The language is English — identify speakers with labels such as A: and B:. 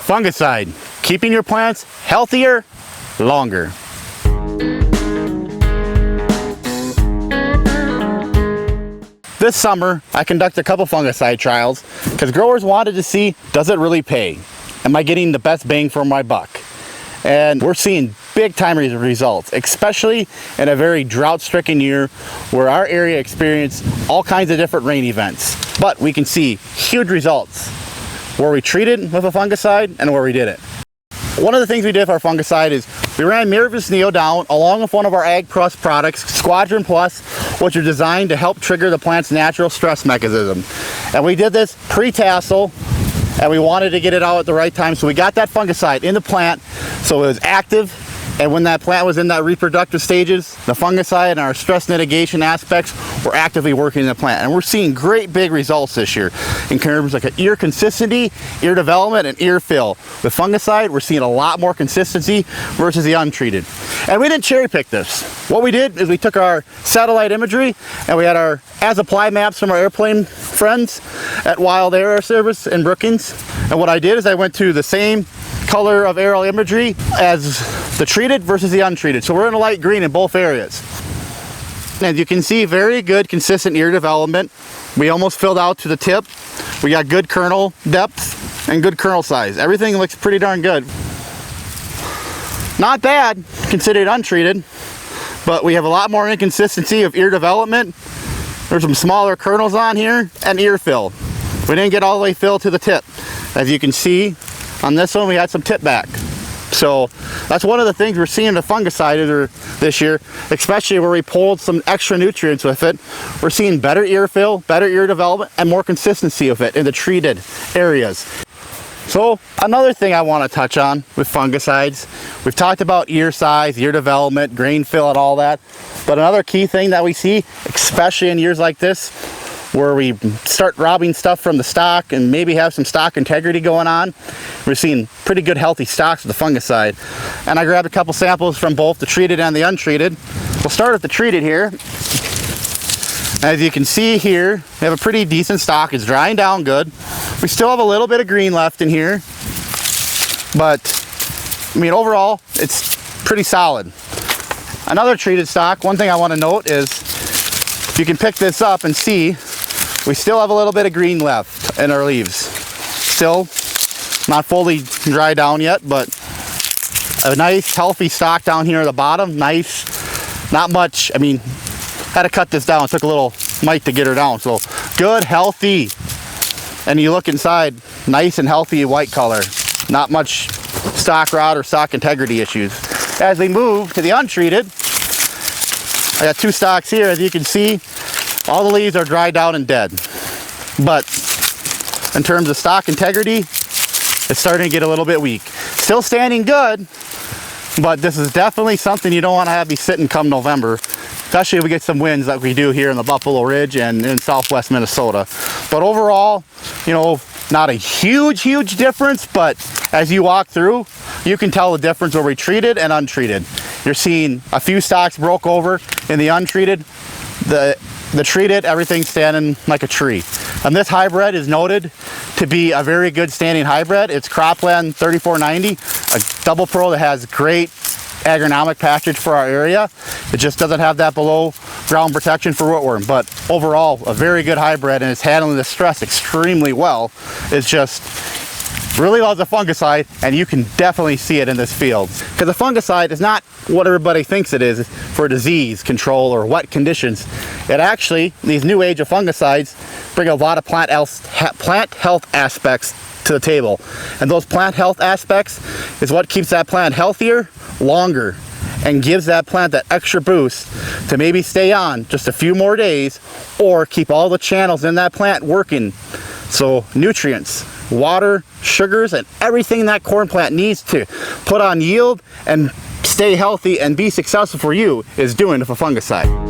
A: Fungicide, keeping your plants healthier longer. This summer, I conducted a couple fungicide trials because growers wanted to see, does it really pay? Am I getting the best bang for my buck? And we're seeing big time results, especially in a very drought-stricken year where our area experienced all kinds of different rain events. But we can see huge results where we treated with a fungicide and where we didn't. One of the things we did with our fungicide is we ran Showdown along with one of our Ag Plus products, Squadron Plus, which are designed to help trigger the plant's natural stress mechanism. And we did this pre-tassel, and we wanted to get it out at the right time, so we got that fungicide in the plant so it was active. And when that plant was in that reproductive stages, the fungicide and our stress mitigation aspects were actively working in the plant. And we're seeing great big results this year in terms of ear consistency, ear development, and ear fill. With fungicide, we're seeing a lot more consistency versus the untreated. And we didn't cherry pick this. What we did is we took our satellite imagery and we had our as-applied maps from our airplane friends at Wild Air Service in Brookings. And what I did is I went to the same color of aerial imagery as the treated versus the untreated. So we're in a light green in both areas. And you can see very good consistent ear development. We almost filled out to the tip. We got good kernel depth and good kernel size. Everything looks pretty darn good. Not bad considered untreated, but we have a lot more inconsistency of ear development. There's some smaller kernels on here and ear fill. We didn't get all the way filled to the tip. As you can see, on this one we had some tip back. So that's one of the things we're seeing the fungicide this year, especially where we pulled some extra nutrients with it. We're seeing better ear fill, better ear development, and more consistency of it in the treated areas. So another thing I want to touch on with fungicides, we've talked about ear size, ear development, grain fill, and all that. But another key thing that we see, especially in years like this, where we start robbing stuff from the stock and maybe have some stock integrity going on, we're seeing pretty good healthy stocks with the fungicide. And I grabbed a couple samples from both the treated and the untreated. We'll start with the treated here. As you can see here, we have a pretty decent stock. It's drying down good. We still have a little bit of green left in here, but I mean overall it's pretty solid. Another treated stock, one thing I want to note is you can pick this up and see we still have a little bit of green left in our leaves. Still not fully dry down yet, but a nice healthy stalk down here at the bottom. Nice, not much. I mean, had to cut this down. It took a little might to get her down. So good, healthy. And you look inside, nice and healthy white color. Not much stalk rot or stalk integrity issues. As we move to the untreated, I got two stalks here. As you can see, all the leaves are dried down and dead. But in terms of stalk integrity, it's starting to get a little bit weak. Still standing good, but this is definitely something you don't want to have be sitting come November, especially if we get some winds like we do here in the Buffalo Ridge and in southwest Minnesota. But overall, you know, not a huge difference, but as you walk through, you can tell the difference where we treated and untreated. You're seeing a few stalks broke over in the untreated. The treated, everything's standing like a tree. And this hybrid is noted to be a very good standing hybrid. It's Cropland 3490, a double pro that has great agronomic package for our area. It just doesn't have that below ground protection for rootworm, but overall a very good hybrid, and it's handling the stress extremely well. It's just really loves the fungicide, and you can definitely see it in this field. Because the fungicide is not what everybody thinks it is for disease control or wet conditions. It actually, these new age of fungicides bring a lot of plant health aspects to the table. And those plant health aspects is what keeps that plant healthier longer and gives that plant that extra boost to maybe stay on just a few more days or keep all the channels in that plant working. So nutrients, water, sugars, and everything that corn plant needs to put on yield and stay healthy and be successful for you is doing with a fungicide.